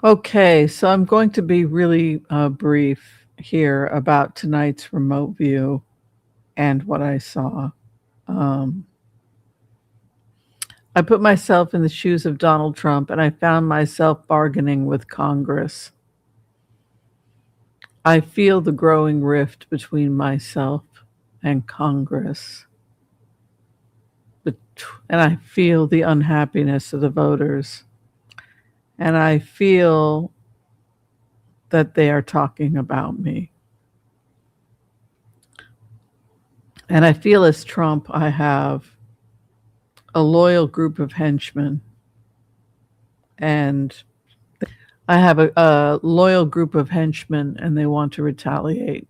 Okay, so I'm going to be really brief here about tonight's remote view and what I saw. Um, I put myself in the shoes of Donald Trump and I found myself bargaining with Congress. I feel the growing rift between myself and Congress. And I feel the unhappiness of the voters. And I feel that they are talking about me. And I feel as Trump, I have a loyal group of henchmen, and I have a loyal group of henchmen, and they want to retaliate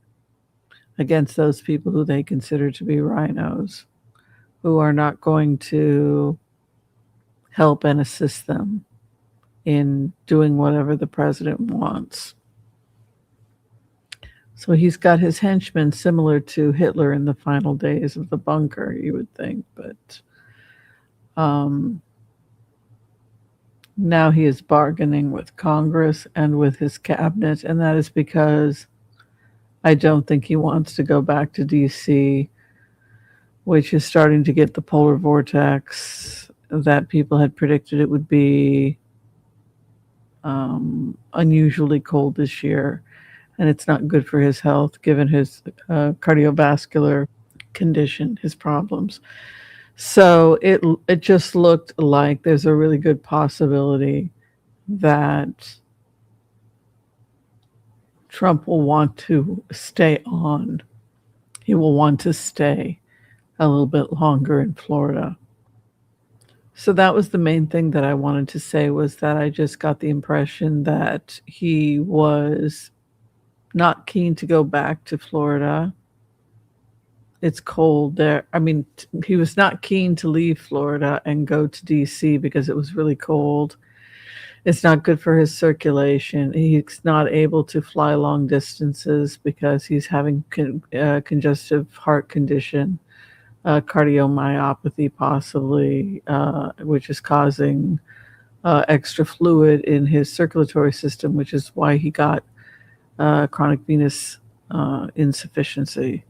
against those people who they consider to be rhinos, who are not going to help and assist them in doing whatever the president wants. So he's got his henchmen similar to Hitler in the final days of the bunker, you would think, but now he is bargaining with Congress and with his cabinet, and that is because I don't think he wants to go back to DC, which is starting to get the polar vortex that people had predicted it would be unusually cold this year. And it's not good for his health, given his cardiovascular condition, his problems. So it just looked like there's a really good possibility that Trump will want to stay on. He will want to stay a little bit longer in Florida. So that was the main thing that I wanted to say, was that I just got the impression that he was not keen to go back to Florida. It's cold there. I mean, he was not keen to leave Florida and go to DC because it was really cold. It's not good for his circulation. He's not able to fly long distances because he's having congestive heart condition, cardiomyopathy possibly, which is causing extra fluid in his circulatory system, which is why he got chronic venous insufficiency.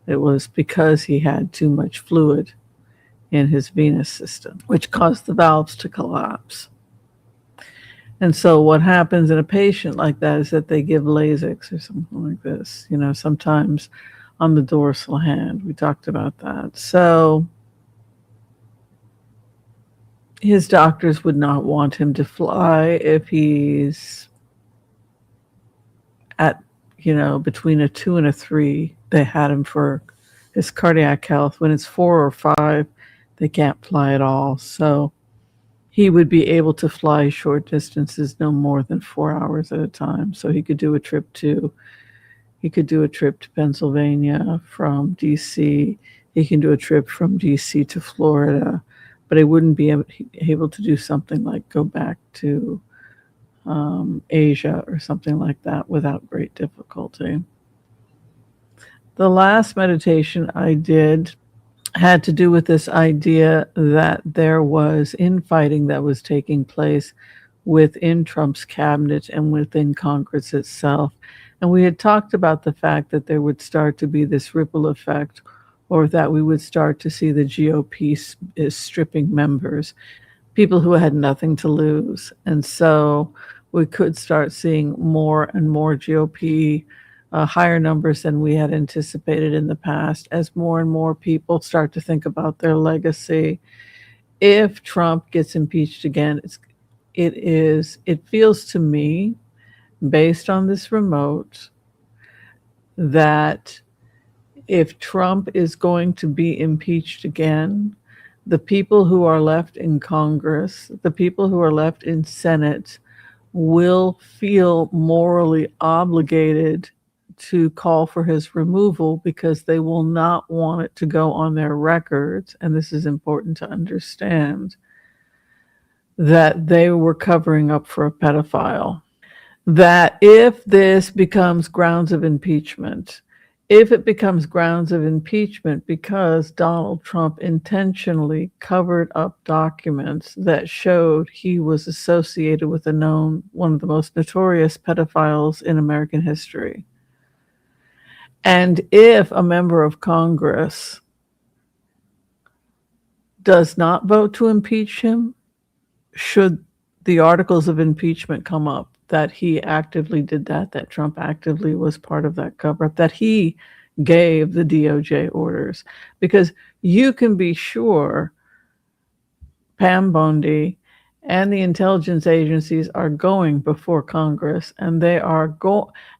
It was because he had too much fluid in his venous system, which caused the valves to collapse. And so what happens in a patient like that is that they give Lasix or something like this, sometimes on the dorsal hand. We talked about that. So his doctors would not want him to fly if he's at, between a 2 and a 3. They had him for his cardiac health. When it's 4 or 5, they can't fly at all. So he would be able to fly short distances no more than 4 hours at a time. So he could do a trip to Pennsylvania from DC. He can do a trip from DC to Florida, but he wouldn't be able to do something like go back to Asia or something like that without great difficulty. The last meditation I did had to do with this idea that there was infighting that was taking place within Trump's cabinet and within Congress itself. And we had talked about the fact that there would start to be this ripple effect, or that we would start to see the GOP stripping members, people who had nothing to lose. And so we could start seeing more and more GOP, higher numbers than we had anticipated in the past, as more and more people start to think about their legacy. If Trump gets impeached again, it feels to me, based on this remote, that if Trump is going to be impeached again, the people who are left in Congress, the people who are left in Senate, will feel morally obligated to call for his removal, because they will not want it to go on their records, and this is important to understand, that they were covering up for a pedophile. That if this becomes grounds of impeachment, if it becomes grounds of impeachment because Donald Trump intentionally covered up documents that showed he was associated with one of the most notorious pedophiles in American history. And if a member of Congress does not vote to impeach him, should the articles of impeachment come up that he actively did that Trump actively was part of that cover up, that he gave the DOJ orders. Because you can be sure Pam Bondi and the intelligence agencies are going before Congress, and they are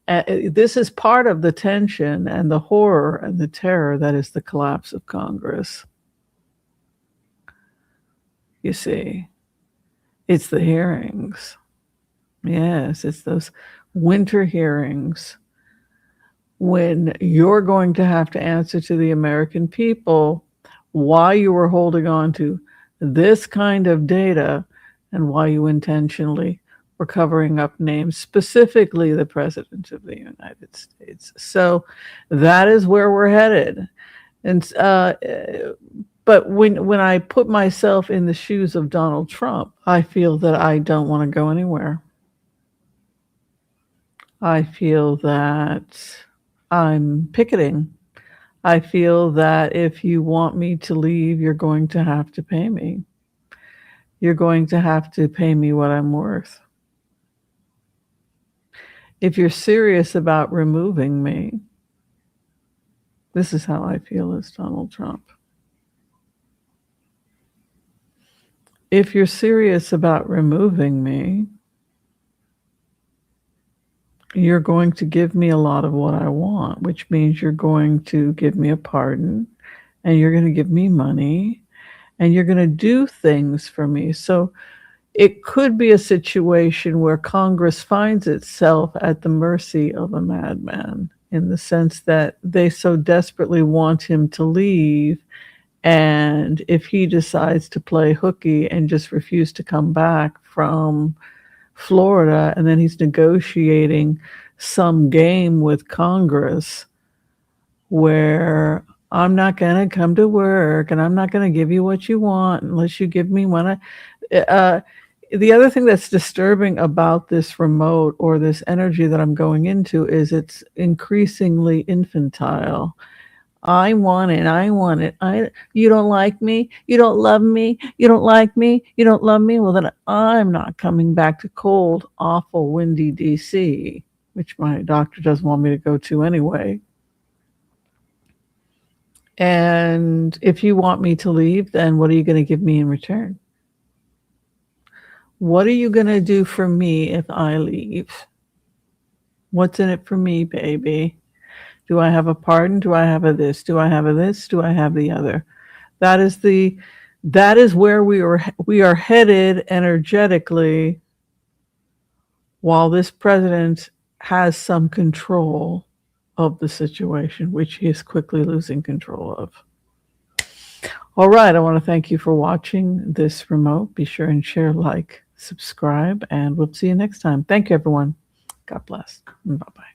this is part of the tension and the horror and the terror that is the collapse of Congress. You see, it's the hearings. Yes, it's those winter hearings when you're going to have to answer to the American people why you were holding on to this kind of data and why you intentionally were covering up names, specifically the President of the United States. So that is where we're headed. And but when I put myself in the shoes of Donald Trump, I feel that I don't want to go anywhere. I feel that I'm picketing. I feel that if you want me to leave, you're going to have to pay me. You're going to have to pay me what I'm worth. If you're serious about removing me, this is how I feel as Donald Trump. If you're serious about removing me, you're going to give me a lot of what I want, which means you're going to give me a pardon and you're going to give me money and you're going to do things for me. So it could be a situation where Congress finds itself at the mercy of a madman, in the sense that they so desperately want him to leave. And if he decides to play hooky and just refuse to come back from Florida, and then he's negotiating some game with Congress where I'm not going to come to work and I'm not going to give you what you want unless you give me one. The other thing that's disturbing about this remote or this energy that I'm going into is it's increasingly infantile. I want it. I want it. You don't like me. You don't love me. You don't like me. You don't love me. Well, then I'm not coming back to cold, awful, windy DC, which my doctor doesn't want me to go to anyway. And if you want me to leave, then what are you going to give me in return? What are you going to do for me if I leave? What's in it for me, baby? Do I have a pardon? Do I have a this? Do I have a this? Do I have the other? That is where we are headed energetically, while this president has some control of the situation, which he is quickly losing control of. All right, I want to thank you for watching this remote. Be sure and share, like, subscribe, and we'll see you next time. Thank you, everyone. God bless. Bye-bye.